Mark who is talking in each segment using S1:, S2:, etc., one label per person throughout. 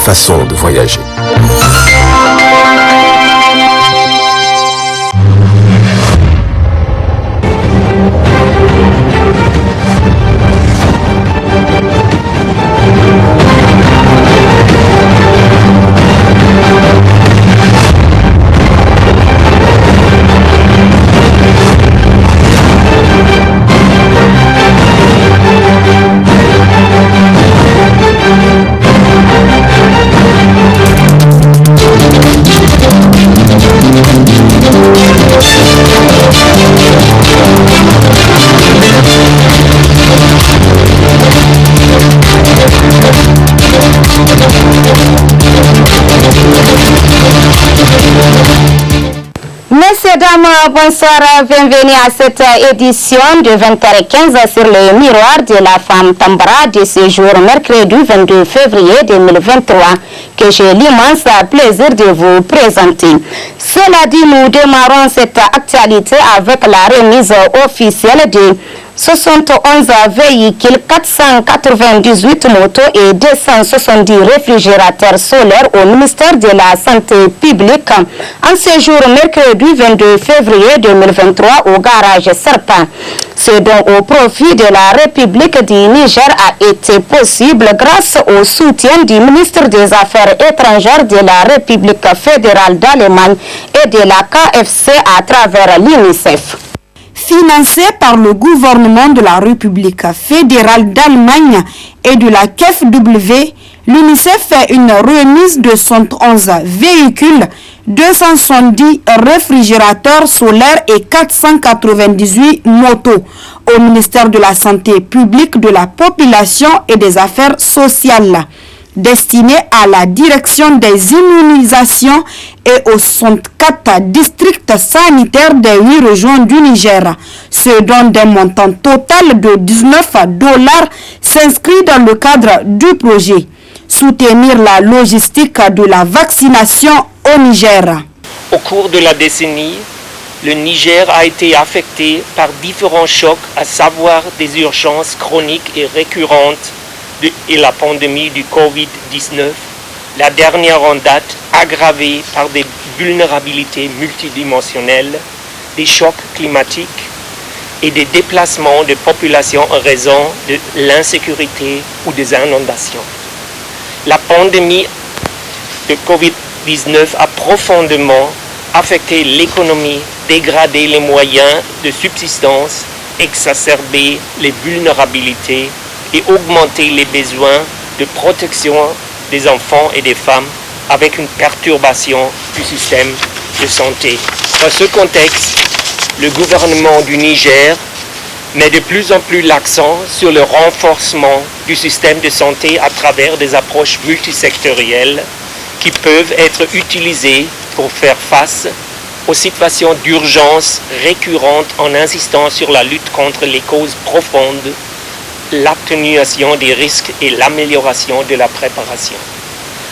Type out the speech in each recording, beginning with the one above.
S1: façon de voyager.
S2: Messieurs, dames, bonsoir, bienvenue à cette édition de 20h15 sur le miroir de la femme Tambara de ce jour, mercredi 22 février 2023, que j'ai l'immense plaisir de vous présenter. Cela dit, nous démarrons cette actualité avec la remise officielle de 71 véhicules, 498 motos et 270 réfrigérateurs solaires au ministère de la Santé publique en ce jour mercredi 22 février 2023 au garage Serpent. Ce don au profit de la République du Niger a été possible grâce au soutien du ministre des Affaires étrangères de la République fédérale d'Allemagne et de la KFC à travers l'UNICEF.
S3: Financé par le gouvernement de la République fédérale d'Allemagne et de la KfW, l'UNICEF fait une remise de 111 véhicules, 270 réfrigérateurs solaires et 498 motos au ministère de la Santé publique, de la Population et des Affaires sociales, destiné à la direction des immunisations et aux 64 districts sanitaires des 8 régions du Niger. Ce don d'un montant total de $19 s'inscrit dans le cadre du projet soutenir la logistique de la vaccination au Niger.
S4: Au cours de la décennie, le Niger a été affecté par différents chocs, à savoir des urgences chroniques et récurrentes et la pandémie du Covid-19, la dernière en date aggravée par des vulnérabilités multidimensionnelles, des chocs climatiques et des déplacements de population en raison de l'insécurité ou des inondations. La pandémie de Covid-19 a profondément affecté l'économie, dégradé les moyens de subsistance, exacerbé les vulnérabilités et augmenter les besoins de protection des enfants et des femmes avec une perturbation du système de santé. Dans ce contexte, le gouvernement du Niger met de plus en plus l'accent sur le renforcement du système de santé à travers des approches multisectorielles qui peuvent être utilisées pour faire face aux situations d'urgence récurrentes en insistant sur la lutte contre les causes profondes, l'atténuation des risques et l'amélioration de la préparation.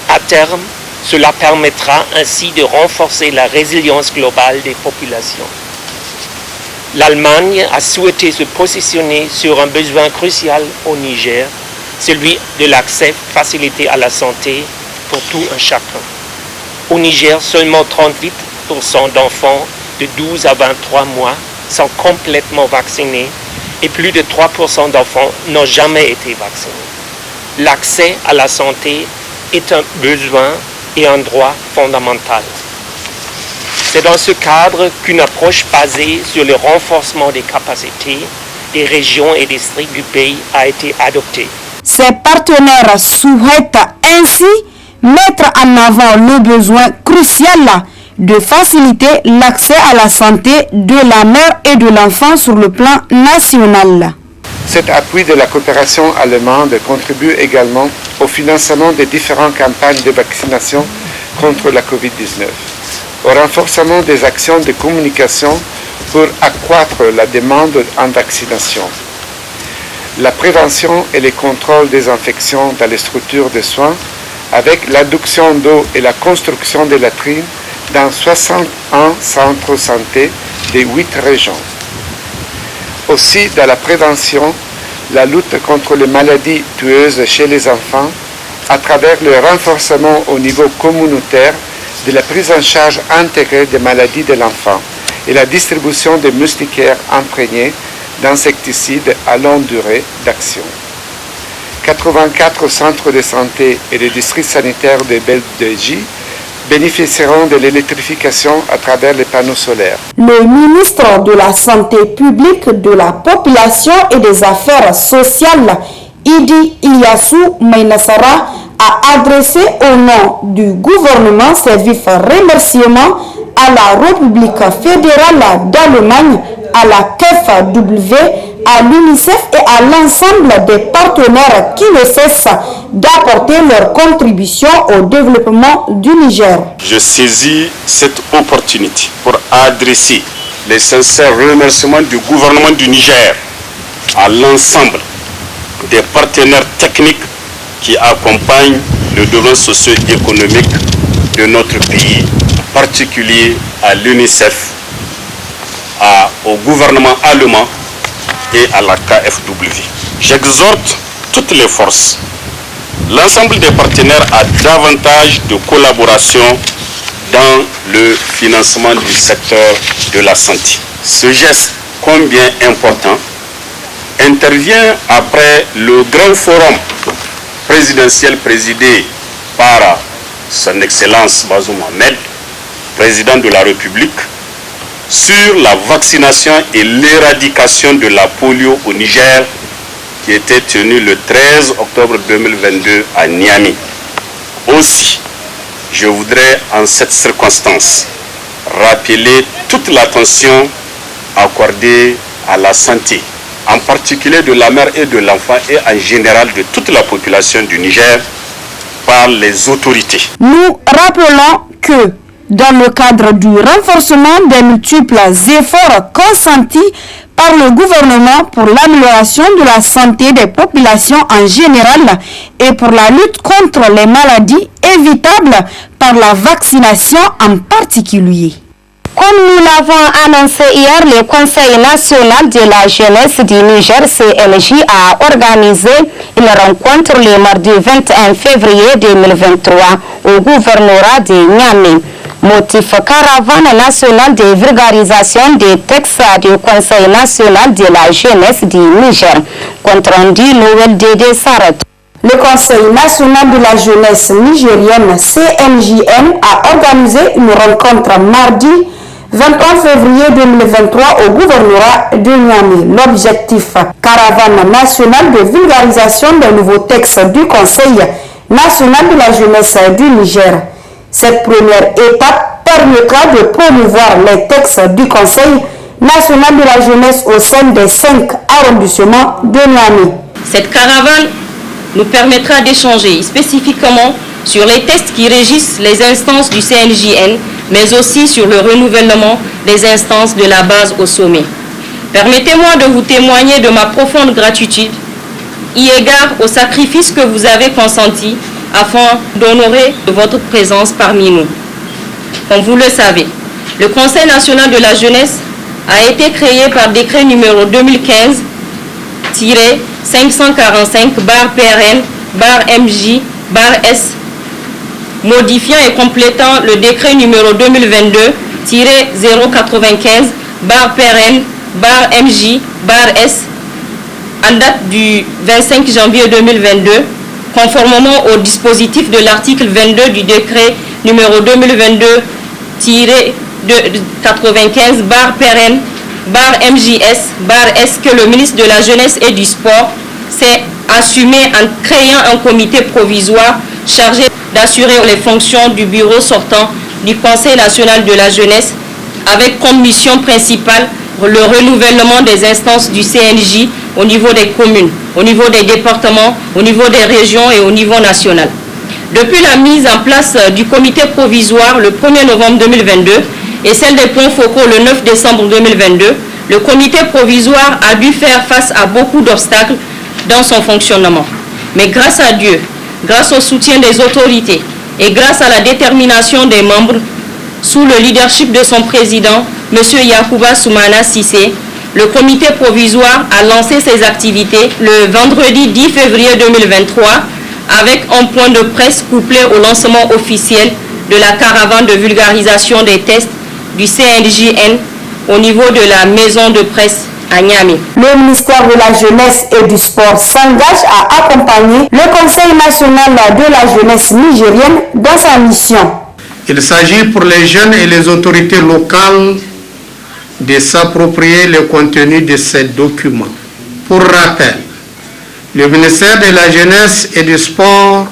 S4: À terme, cela permettra ainsi de renforcer la résilience globale des populations. L'Allemagne a souhaité se positionner sur un besoin crucial au Niger, celui de l'accès facilité à la santé pour tout un chacun. Au Niger, seulement 38% d'enfants de 12 à 23 mois sont complètement vaccinés et plus de 3% d'enfants n'ont jamais été vaccinés. L'accès à la santé est un besoin et un droit fondamental. C'est dans ce cadre qu'une approche basée sur le renforcement des capacités des régions et districts du pays a été adoptée.
S3: Ces partenaires souhaitent ainsi mettre en avant le besoin crucial de faciliter l'accès à la santé de la mère et de l'enfant sur le plan national.
S5: Cet appui de la coopération allemande contribue également au financement des différentes campagnes de vaccination contre la COVID-19, au renforcement des actions de communication pour accroître la demande en vaccination, la prévention et le contrôle des infections dans les structures de soins avec l'adduction d'eau et la construction de latrines dans 61 centres santé des 8 régions. Aussi, dans la prévention, la lutte contre les maladies tueuses chez les enfants à travers le renforcement au niveau communautaire de la prise en charge intégrée des maladies de l'enfant et la distribution de moustiquaires imprégnés d'insecticides à longue durée d'action. 84 centres de santé et les districts sanitaires de Belgique bénéficieront de l'électrification à travers les panneaux solaires.
S3: Le ministre de la Santé publique, de la Population et des Affaires sociales, Idi Ilyasu Mainasara, a adressé au nom du gouvernement ses vifs remerciements à la République fédérale d'Allemagne, à la KfW, à l'UNICEF et à l'ensemble des partenaires qui ne cessent d'apporter leur contribution au développement du Niger.
S1: Je saisis cette opportunité pour adresser les sincères remerciements du gouvernement du Niger à l'ensemble des partenaires techniques qui accompagnent le développement socio-économique de notre pays, en particulier à l'UNICEF, au gouvernement allemand et à la KfW. J'exhorte toutes les forces, l'ensemble des partenaires à davantage de collaboration dans le financement du secteur de la santé. Ce geste, combien important, intervient après le grand forum présidentiel présidé par son Excellence Bazoum Mohamed, président de la République, sur la vaccination et l'éradication de la polio au Niger, qui était tenu le 13 octobre 2022 à Niamey. Aussi, je voudrais en cette circonstance rappeler toute l'attention accordée à la santé, en particulier de la mère et de l'enfant et en général de toute la population du Niger par les autorités.
S3: Nous rappelons que dans le cadre du renforcement des multiples efforts consentis par le gouvernement pour l'amélioration de la santé des populations en général et pour la lutte contre les maladies évitables par la vaccination en particulier.
S2: Comme nous l'avons annoncé hier, le Conseil national de la jeunesse du Niger, CNJ, a organisé une rencontre le mardi 21 février 2023 au gouvernorat de Niamey. Motif caravane nationale de vulgarisation des textes du Conseil national de la jeunesse du Niger. Compte rendu Noël Dédé Sarat.
S3: Le Conseil national de la jeunesse nigérienne, CNJN, a organisé une rencontre mardi 23 février 2023 au gouvernorat de Niamey. L'objectif, caravane nationale de vulgarisation des nouveaux textes du Conseil national de la jeunesse du Niger. Cette première étape permettra de promouvoir les textes du Conseil national de la jeunesse au sein des 5 arrondissements de Niamey.
S6: Cette caravane nous permettra d'échanger spécifiquement sur les textes qui régissent les instances du CNJN, mais aussi sur le renouvellement des instances de la base au sommet. Permettez-moi de vous témoigner de ma profonde gratitude, eu égard au sacrifice que vous avez consenti afin d'honorer votre présence parmi nous. Comme vous le savez, le Conseil national de la jeunesse a été créé par décret numéro 2015-545-PRN-MJ-S, modifiant et complétant le décret numéro 2022-095-PRN-MJ-S en date du 25 janvier 2022, conformément au dispositif de l'article 22 du décret numéro 2022-95-PRN-MJ-S que le ministre de la Jeunesse et du Sport s'est assumé en créant un comité provisoire chargé d'assurer les fonctions du bureau sortant du Conseil national de la jeunesse, avec comme mission principale le renouvellement des instances du CNJ au niveau des communes, au niveau des départements, au niveau des régions et au niveau national. Depuis la mise en place du comité provisoire le 1er novembre 2022 et celle des points focaux le 9 décembre 2022, le comité provisoire a dû faire face à beaucoup d'obstacles dans son fonctionnement. Mais grâce à Dieu, grâce au soutien des autorités et grâce à la détermination des membres, sous le leadership de son président, M. Yacouba Soumana Sissé, le comité provisoire a lancé ses activités le vendredi 10 février 2023 avec un point de presse couplé au lancement officiel de la caravane de vulgarisation des tests du CNJN au niveau de la maison de presse à Niamey.
S3: Le ministère de la Jeunesse et du Sport s'engage à accompagner le Conseil national de la jeunesse nigérienne dans sa mission.
S7: Il s'agit pour les jeunes et les autorités locales de s'approprier le contenu de ces documents. Pour rappel, le ministère de la Jeunesse et du Sport,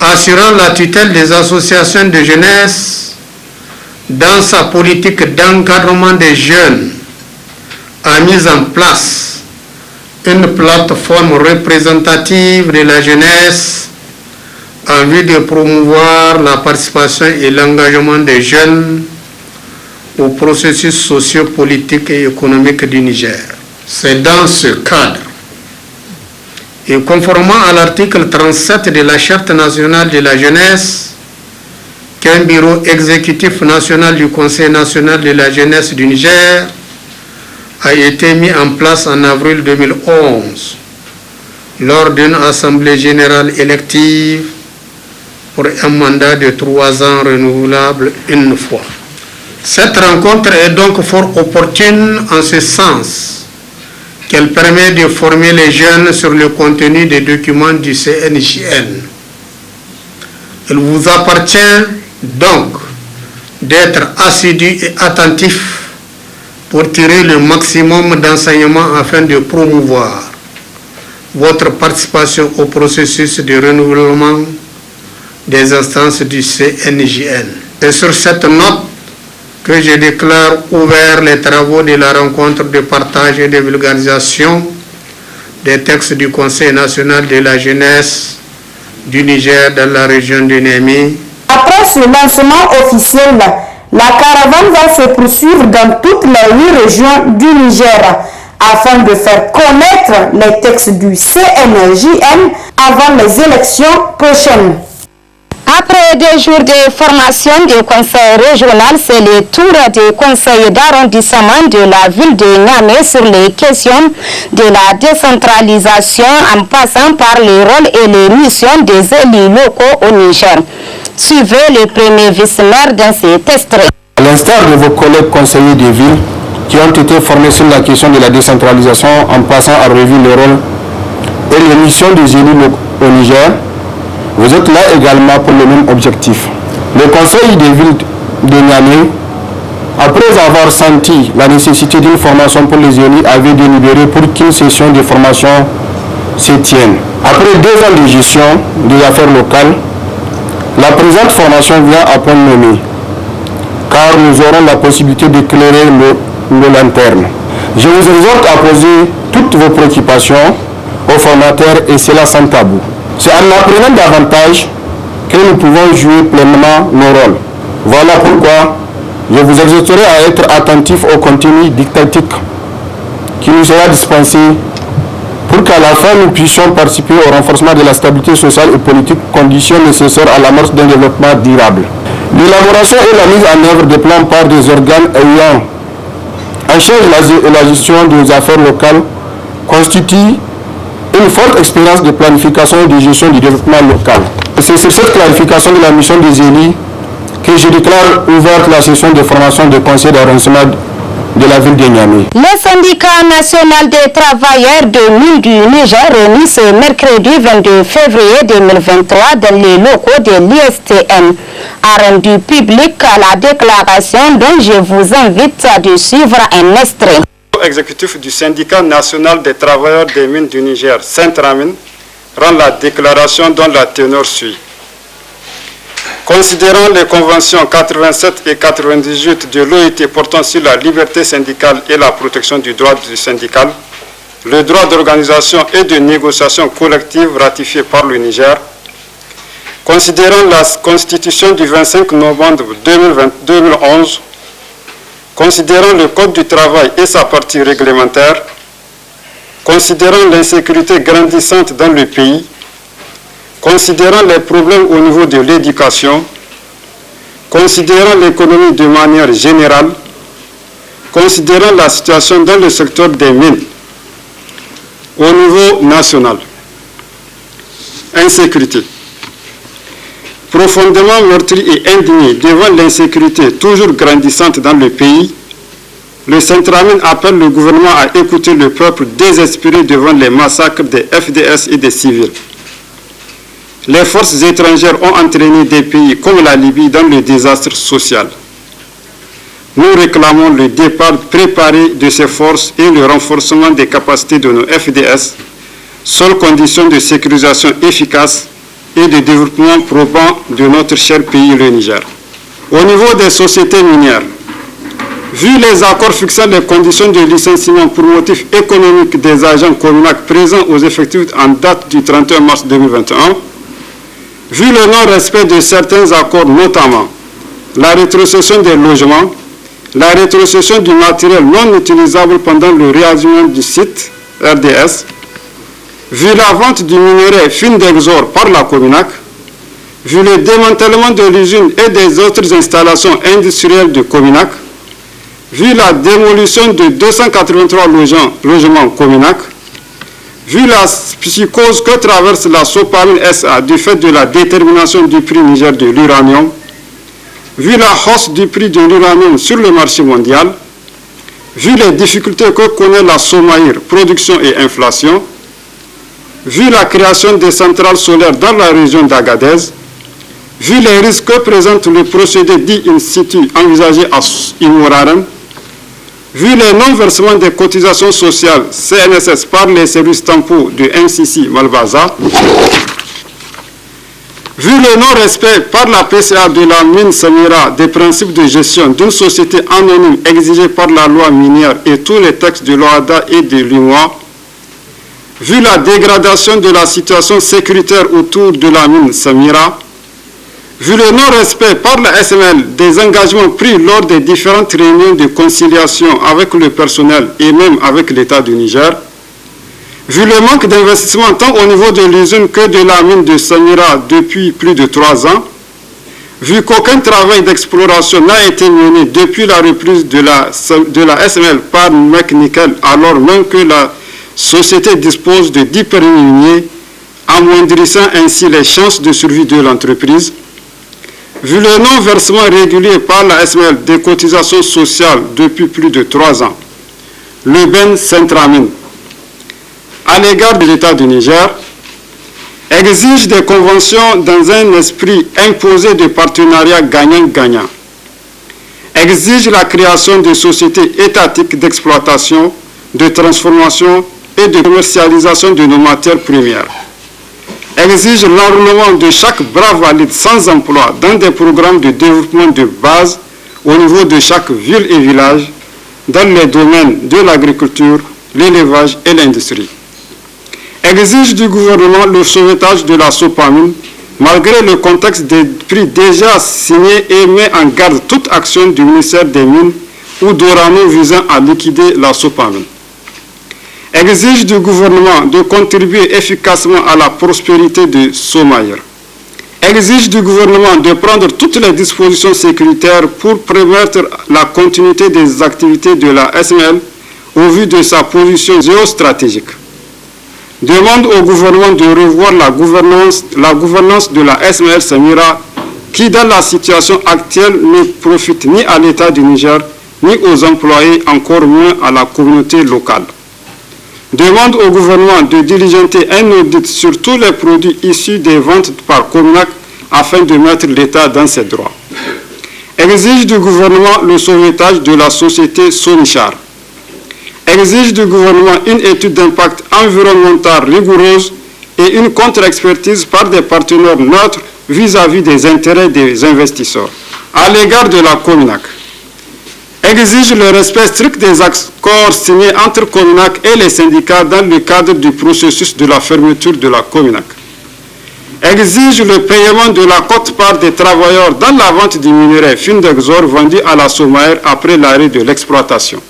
S7: assurant la tutelle des associations de jeunesse dans sa politique d'encadrement des jeunes, a mis en place une plateforme représentative de la jeunesse en vue de promouvoir la participation et l'engagement des jeunes au processus socio-politique et économique du Niger. C'est dans ce cadre, et conformément à l'article 37 de la Charte nationale de la jeunesse, qu'un bureau exécutif national du Conseil national de la jeunesse du Niger a été mis en place en avril 2011 lors d'une assemblée générale élective pour un mandat de 3 ans renouvelable une fois. Cette rencontre est donc fort opportune en ce sens qu'elle permet de former les jeunes sur le contenu des documents du CNJN. Il vous appartient donc d'être assidu et attentif pour tirer le maximum d'enseignements afin de promouvoir votre participation au processus de renouvellement des instances du CNJN. Et sur cette note, que je déclare ouvert les travaux de la rencontre de partage et de vulgarisation des textes du Conseil national de la jeunesse du Niger dans la région de Niamey.
S3: Après ce lancement officiel, la caravane va se poursuivre dans toutes les 8 régions du Niger afin de faire connaître les textes du CNJN avant les élections prochaines.
S2: Après 2 jours de formation du conseil régional, c'est le tour du conseil d'arrondissement de la ville de Niamey sur les questions de la décentralisation en passant par les rôles et les missions des élus locaux au Niger. Suivez le premier vice-maire dans cet extrait.
S8: À l'instar de vos collègues conseillers des villes qui ont été formés sur la question de la décentralisation en passant à revue le rôle et les missions des élus locaux au Niger, vous êtes là également pour le même objectif. Le conseil des villes de Niamey, après avoir senti la nécessité d'une formation pour les élus, avait délibéré pour qu'une session de formation se tienne. Après 2 ans de gestion des affaires locales, la présente formation vient à point nommé, car nous aurons la possibilité d'éclairer le lanterne. Je vous exhorte à poser toutes vos préoccupations aux formateurs et cela sans tabou. C'est en apprenant davantage que nous pouvons jouer pleinement nos rôles. Voilà pourquoi je vous exhorterai à être attentifs au contenu didactique qui nous sera dispensé pour qu'à la fin nous puissions participer au renforcement de la stabilité sociale et politique, condition nécessaire à l'amorce d'un développement durable. L'élaboration et la mise en œuvre des plans par des organes ayant en charge la gestion des affaires locales constitue une forte expérience de planification et de gestion du développement local. C'est sur cette clarification de la mission des élus que je déclare ouverte la session de formation de conseil d'arrondissement de la ville de Niamey.
S2: Le syndicat national des travailleurs de mines du Niger réuni ce mercredi 22 février 2023 dans les locaux de l'ISTM a rendu public la déclaration dont je vous invite de suivre un extrait.
S1: Exécutif du syndicat national des travailleurs des mines du Niger, Saint-Ramin, rend la déclaration dont la teneur suit. Considérant les conventions 87 et 98 de l'OIT portant sur la liberté syndicale et la protection du droit du syndical, le droit d'organisation et de négociation collective ratifié par le Niger, considérant la Constitution du 25 novembre 2011, considérant le Code du travail et sa partie réglementaire, considérant l'insécurité grandissante dans le pays, considérant les problèmes au niveau de l'éducation, considérant l'économie de manière générale, considérant la situation dans le secteur des mines au niveau national.
S9: Insécurité. Profondément meurtri et indigné devant l'insécurité toujours grandissante dans le pays, le Centramine appelle le gouvernement à écouter le peuple désespéré devant les massacres des FDS et des civils. Les forces étrangères ont entraîné des pays comme la Libye dans le désastre social. Nous réclamons le départ préparé de ces forces et le renforcement des capacités de nos FDS, seule condition de sécurisation efficace et de développement probant de notre cher pays, le Niger. Au niveau des sociétés minières, vu les accords fixant les conditions de licenciement pour motifs économiques des agents Cominac présents aux effectifs en date du 31 mars 2021, vu le non-respect de certains accords, notamment la rétrocession des logements, la rétrocession du matériel non utilisable pendant le réarmement du site RDS, vu la vente du minerai fine d'Exor par la Cominac, vu le démantèlement de l'usine et des autres installations industrielles de Cominac, vu la démolition de 283 logements Cominac, vu la psychose que traverse la Sopamine SA du fait de la détermination du prix Niger de l'uranium, vu la hausse du prix de l'uranium sur le marché mondial, vu les difficultés que connaît la Somaïr, production et inflation, vu la création des centrales solaires dans la région d'Agadez, vu les risques que présente le procédé dit in situ envisagé à Imoraren, vu les non-versements des cotisations sociales CNSS par les services tampons de MCC Malbaza, vu le non-respect par la PCA de la mine Samira des principes de gestion d'une société anonyme exigés par la loi minière et tous les textes de l'OADA et de l'UMOA, vu la dégradation de la situation sécuritaire autour de la mine Samira, vu le non-respect par la SML des engagements pris lors des différentes réunions de conciliation avec le personnel et même avec l'État du Niger, vu le manque d'investissement tant au niveau de l'usine que de la mine de Samira depuis plus de 3 ans, vu qu'aucun travail d'exploration n'a été mené depuis la reprise de la SML par McNickel, alors même que la société dispose de 10 permis miniers, amoindrissant ainsi les chances de survie de l'entreprise, vu le non-versement régulier par la SML des cotisations sociales depuis plus de 3 ans, le Ben Centramine, à l'égard de l'État du Niger, exige des conventions dans un esprit imposé de partenariat gagnant-gagnant, exige la création de sociétés étatiques d'exploitation, de transformation et de commercialisation de nos matières premières, exige l'enrôlement de chaque brave valide sans emploi dans des programmes de développement de base au niveau de chaque ville et village dans les domaines de l'agriculture, l'élevage et l'industrie. Exige du gouvernement le sauvetage de la Sopamine malgré le contexte des prix déjà signés et met en garde toute action du ministère des Mines ou d'Orano visant à liquider la Sopamine. Exige du gouvernement de contribuer efficacement à la prospérité de Somaïr. Exige du gouvernement de prendre toutes les dispositions sécuritaires pour permettre la continuité des activités de la SML au vu de sa position géostratégique. Demande au gouvernement de revoir la gouvernance de la SML Samira qui, dans la situation actuelle, ne profite ni à l'État du Niger, ni aux employés, encore moins à la communauté locale. Demande au gouvernement de diligenter un audit sur tous les produits issus des ventes par Cominac afin de mettre l'État dans ses droits. Exige du gouvernement le sauvetage de la société Sonichar. Exige du gouvernement une étude d'impact environnemental rigoureuse et une contre-expertise par des partenaires neutres vis-à-vis des intérêts des investisseurs. À l'égard de la Cominac, exige le respect strict des accords signés entre Cominac et les syndicats dans le cadre du processus de la fermeture de la Cominac. Exige le paiement de la quote-part des travailleurs dans la vente du minerai fine d'Exor vendu à la Somaïr après l'arrêt de l'exploitation.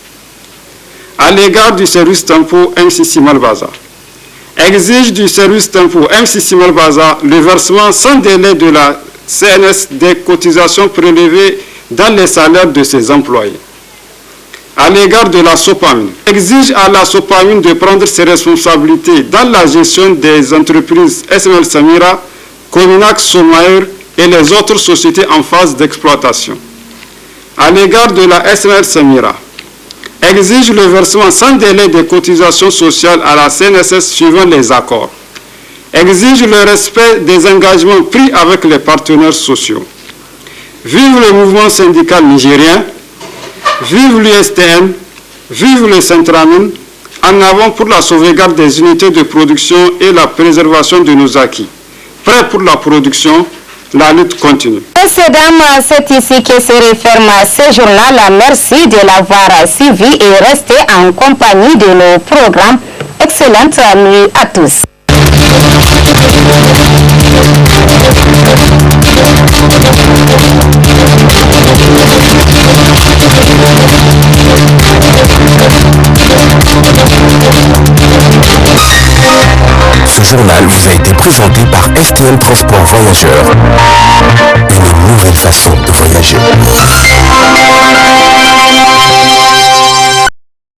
S9: À l'égard du service tampon MCC Malbaza, exige du service tampon MCC Malbaza le versement sans délai de la CNS des cotisations prélevées dans les salaires de ses employés. à l'égard de la SOPAMIN exige à la SOPAMIN de prendre ses responsabilités dans la gestion des entreprises SML Samira, Cominax, Somaïr et les autres sociétés en phase d'exploitation. À l'égard de la SML Samira, exige le versement sans délai des cotisations sociales à la CNSS suivant les accords. Exige le respect des engagements pris avec les partenaires sociaux. Vive le mouvement syndical nigérien, vive l'USTN, vive le Centramin, en avant pour la sauvegarde des unités de production et la préservation de nos acquis. Prêt pour la production, la lutte continue.
S2: Messieurs, dames, c'est ici que se referme ce journal. Merci de l'avoir suivi et restez en compagnie de nos programmes. Excellente nuit à tous.
S10: Ce journal vous a été présenté par STL Transport Voyageurs. Une nouvelle façon de voyager.